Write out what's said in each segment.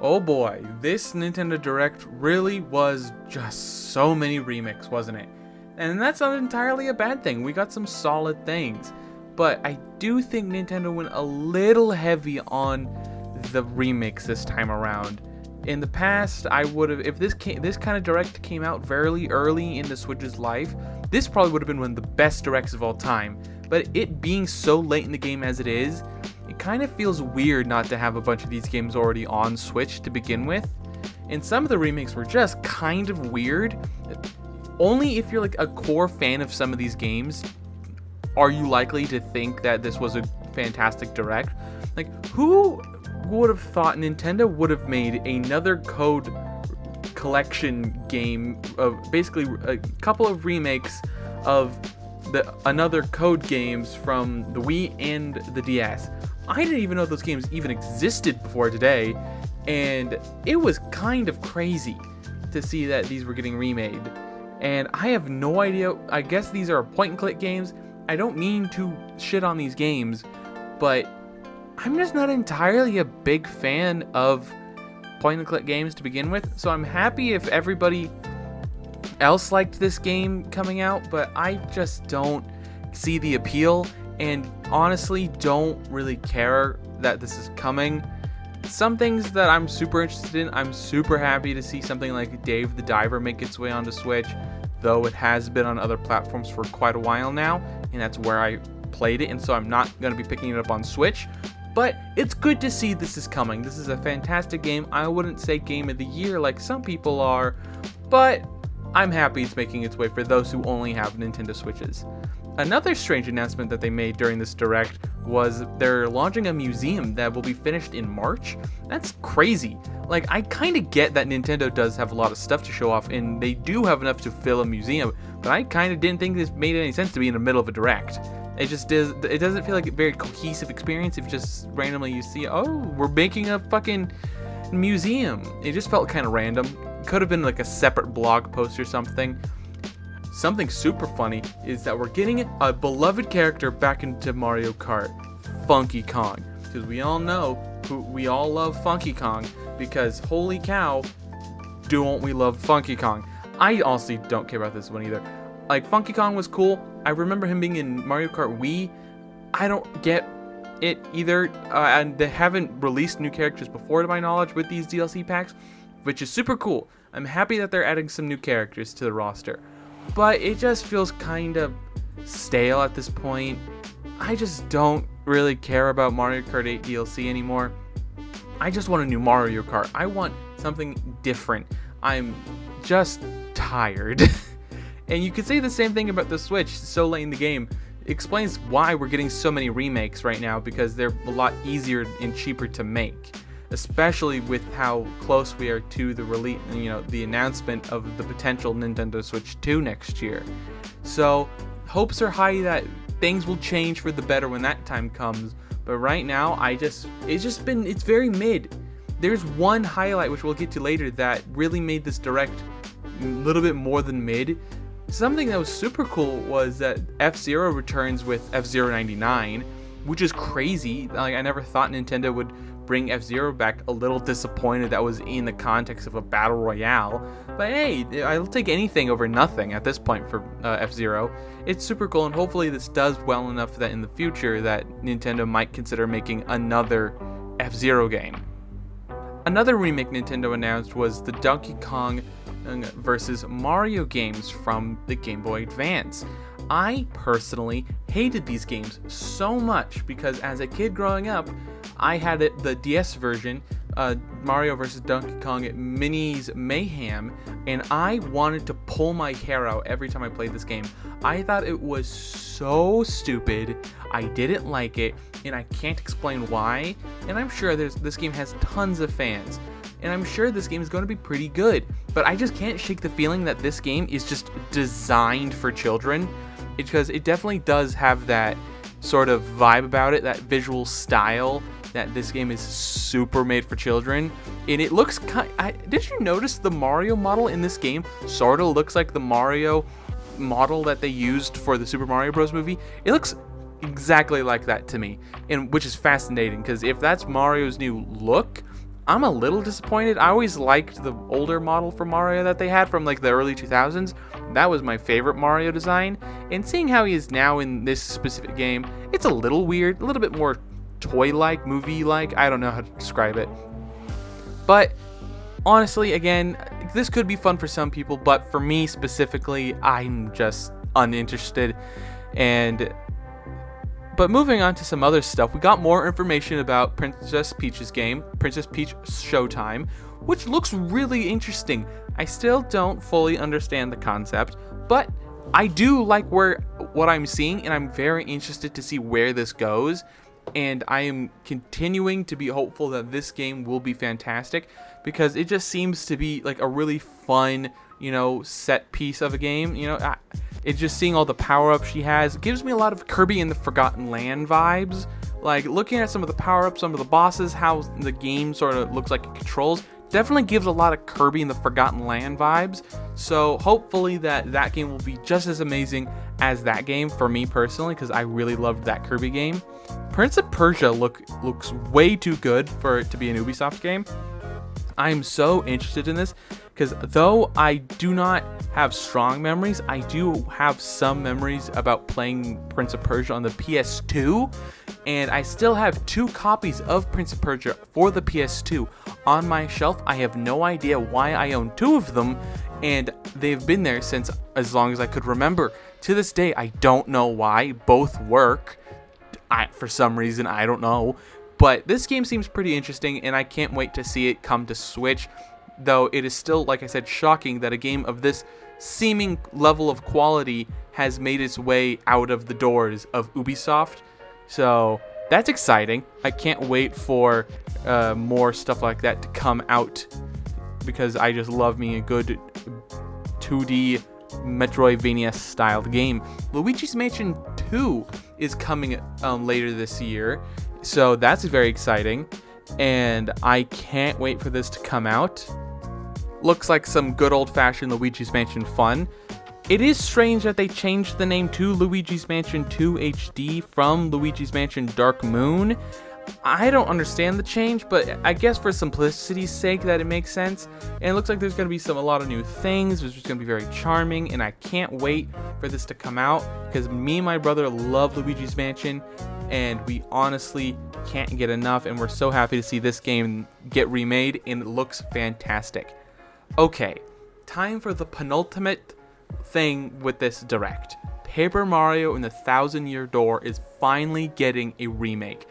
Oh boy, this Nintendo Direct really was just so many remakes, wasn't it? And that's not entirely a bad thing. We got some solid things. But I do think Nintendo went a little heavy on the remakes this time around. In the past, I would have, if this kind of Direct came out very early in the Switch's life, this probably would have been one of the best Directs of all time. But it being so late in the game as it is, it kind of feels weird not to have a bunch of these games already on Switch to begin with. And some of the remakes were just kind of weird. Only if you're like a core fan of some of these games are you likely to think that this was a fantastic Direct. Like, who would have thought Nintendo would have made another Code collection game of basically a couple of remakes of another Code games from the Wii and the DS. I didn't even know those games even existed before today, and it was kind of crazy to see that these were getting remade. And I have no idea. I guess these are point and click games. I don't mean to shit on these games, but I'm just not entirely a big fan of point and click games to begin with. So I'm happy if everybody else liked this game coming out, but I just don't see the appeal, and honestly don't really care that this is coming. Some things that I'm super interested in, I'm super happy to see something like Dave the Diver make its way onto Switch, though it has been on other platforms for quite a while now, and that's where I played it, and so I'm not going to be picking it up on Switch. But it's good to see this is coming. This is a fantastic game. I wouldn't say game of the year like some people are, but I'm happy it's making its way for those who only have Nintendo Switches. Another strange announcement that they made during this Direct was they're launching a museum that will be finished in March. That's crazy. Like, I kind of get that Nintendo does have a lot of stuff to show off, and they do have enough to fill a museum, but I kind of didn't think this made any sense to be in the middle of a Direct. It just does. It doesn't feel like a very cohesive experience if just randomly you see, oh, we're making a fucking museum. It just felt kind of random. Could have been like a separate blog post or something. Something super funny is that we're getting a beloved character back into Mario Kart, Funky Kong. Because we all know, we all love Funky Kong, because holy cow, don't we love Funky Kong. I honestly don't care about this one either. Like, Funky Kong was cool. I remember him being in Mario Kart Wii. I don't get it either, and they haven't released new characters before to my knowledge with these DLC packs, which is super cool. I'm happy that they're adding some new characters to the roster, but it just feels kind of stale at this point. I just don't really care about Mario Kart 8 DLC anymore. I just want a new Mario Kart. I want something different. I'm just tired. And you could say the same thing about the Switch so late in the game. It explains why we're getting so many remakes right now, because they're a lot easier and cheaper to make, especially with how close we are to the release, the announcement of the potential Nintendo Switch 2 next year. So hopes are high that things will change for the better when that time comes. But right now, it's very mid. There's one highlight, which we'll get to later, that really made this Direct a little bit more than mid. Something that was super cool was that F-Zero returns with F-Zero 99, which is crazy. Like, I never thought Nintendo would bring F-Zero back. A little disappointed that was in the context of a battle royale. But hey, I'll take anything over nothing at this point for F-Zero. It's super cool, and hopefully this does well enough that in the future that Nintendo might consider making another F-Zero game. Another remake Nintendo announced was the Donkey Kong versus Mario games from the Game Boy Advance. I personally hated these games so much because as a kid growing up, I had the DS version, Mario vs. Donkey Kong Mini's Mayhem, and I wanted to pull my hair out every time I played this game. I thought it was so stupid, I didn't like it, and I can't explain why, and I'm sure this game has tons of fans, and I'm sure this game is going to be pretty good, but I just can't shake the feeling that this game is just designed for children, because it definitely does have that sort of vibe about it, that visual style, that this game is super made for children. And it looks did you notice the Mario model in this game sort of looks like the Mario model that they used for the Super Mario Bros. Movie? It looks exactly like that to me, and which is fascinating, because if that's Mario's new look, I'm a little disappointed. I always liked the older model for Mario that they had from like the early 2000s. That was my favorite Mario design. And seeing how he is now in this specific game, it's a little weird, a little bit more toy-like, movie-like. I don't know how to describe it. But honestly, again, this could be fun for some people, but for me specifically, I'm just uninterested. But moving on to some other stuff, we got more information about Princess Peach's game, Princess Peach Showtime, which looks really interesting. I still don't fully understand the concept, but I do like what I'm seeing, and I'm very interested to see where this goes. And I am continuing to be hopeful that this game will be fantastic, because it just seems to be like a really fun, set piece of a game. It's just seeing all the power-ups she has. It gives me a lot of Kirby and the Forgotten Land vibes. Like, looking at some of the power-ups, some of the bosses, how the game sort of looks like it controls, definitely gives a lot of Kirby and the Forgotten Land vibes. So hopefully that game will be just as amazing as that game for me personally, because I really loved that Kirby game. Prince of Persia looks way too good for it to be an Ubisoft game. I am so interested in this, because though I do not have strong memories, I do have some memories about playing Prince of Persia on the PS2, and I still have 2 copies of Prince of Persia for the PS2 on my shelf. I have no idea why I own 2 of them, and they've been there since as long as I could remember. To this day, I don't know why. Both work. For some reason, I don't know. But this game seems pretty interesting, and I can't wait to see it come to Switch. Though it is still, like I said, shocking that a game of this seeming level of quality has made its way out of the doors of Ubisoft. So that's exciting. I can't wait for more stuff like that to come out, because I just love me a good 2D Metroidvania styled game. Luigi's Mansion 2 is coming later this year, so that's very exciting, and I can't wait for this to come out. Looks like some good old-fashioned Luigi's Mansion fun. It is strange that they changed the name to Luigi's Mansion 2 HD from Luigi's Mansion Dark Moon. I don't understand the change, but I guess for simplicity's sake that it makes sense. And it looks like there's going to be a lot of new things, which is going to be very charming, and I can't wait for this to come out, because me and my brother love Luigi's Mansion, and we honestly can't get enough, and we're so happy to see this game get remade, and it looks fantastic. Okay, time for the penultimate thing with this Direct. Paper Mario and the Thousand Year Door is finally getting a remake.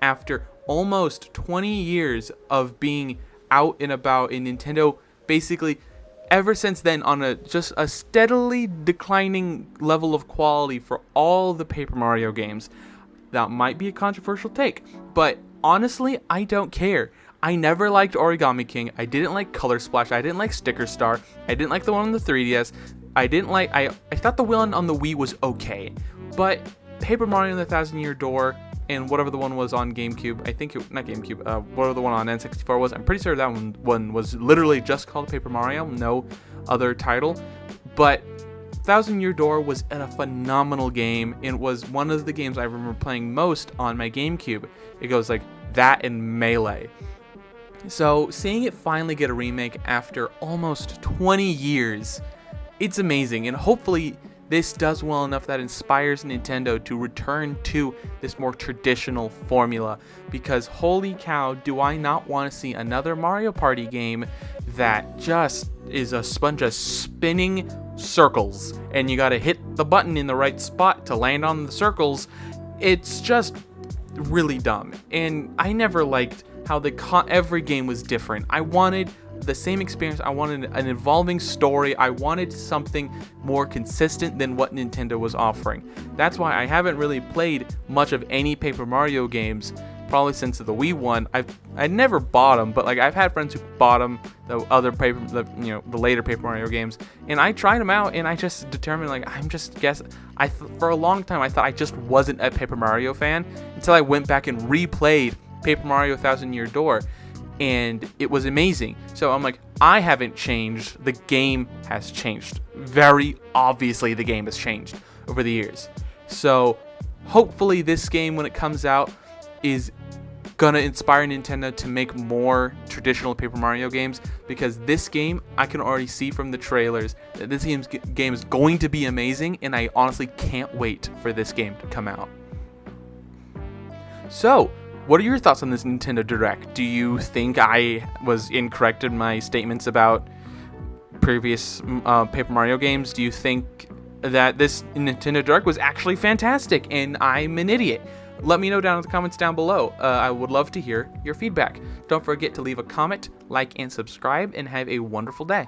After almost 20 years of being out and about in Nintendo, basically ever since then, on just a steadily declining level of quality for all the Paper Mario games. That might be a controversial take, but honestly, I don't care. I never liked Origami King. I didn't like Color Splash. I didn't like Sticker Star. I didn't like the one on the 3DS. I thought the one on the Wii was okay, but Paper Mario and the Thousand Year Door, and whatever the one was on GameCube, not GameCube, whatever the one on N64 was, I'm pretty sure that one was literally just called Paper Mario, no other title. But Thousand Year Door was a phenomenal game, and was one of the games I remember playing most on my GameCube. It goes like that and Melee. So seeing it finally get a remake after almost 20 years, it's amazing, and hopefully this does well enough that inspires Nintendo to return to this more traditional formula, because holy cow, do I not want to see another Mario Party game that just is a sponge of spinning circles, and you gotta hit the button in the right spot to land on the circles. It's just really dumb, and I never liked how every game was different. I wanted the same experience. I wanted an evolving story. I wanted something more consistent than what Nintendo was offering. That's why I haven't really played much of any Paper Mario games, probably since the Wii one. I never bought them, but like I've had friends who bought them, the later Paper Mario games, and I tried them out, and I just determined for a long time I thought I just wasn't a Paper Mario fan until I went back and replayed Paper Mario Thousand Year Door, and it was amazing. So I'm like, I haven't changed, the game has changed. Very obviously the game has changed over the years. So hopefully this game, when it comes out, is gonna inspire Nintendo to make more traditional Paper Mario games, because this game, I can already see from the trailers that this game is going to be amazing, and I honestly can't wait for this game to come out. So, what are your thoughts on this Nintendo Direct? Do you think I was incorrect in my statements about previous Paper Mario games? Do you think that this Nintendo Direct was actually fantastic and I'm an idiot? Let me know down in the comments down below. I would love to hear your feedback. Don't forget to leave a comment, like, and subscribe, and have a wonderful day.